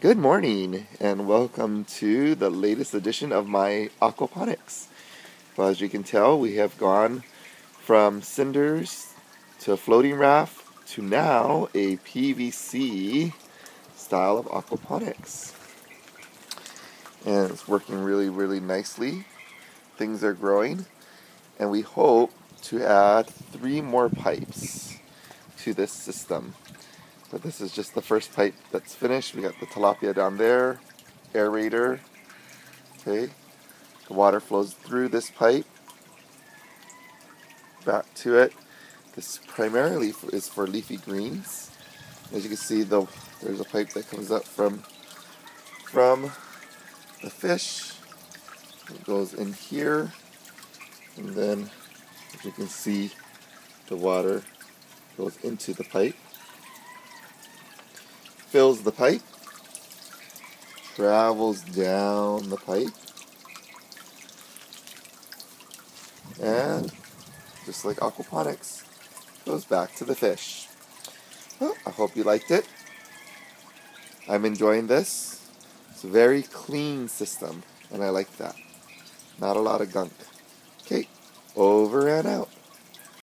Good morning and welcome to the latest edition of my aquaponics. Well, as you can tell, we have gone from cinders to a floating raft to now a PVC style of aquaponics. And it's working really nicely. Things are growing, and we hope to add 3 more pipes to this system. But this is just the first pipe that's finished. We got the tilapia down there, aerator. Okay, the water flows through this pipe back to it. This primarily is for leafy greens. As you can see, there's a pipe that comes up from the fish. It goes in here, and then as you can see, the water goes into the pipe, fills the pipe, travels down the pipe, and just like aquaponics, goes back to the fish. Well, I hope you liked it. I'm enjoying this. It's a very clean system, and I like that. Not a lot of gunk. Okay, over and out.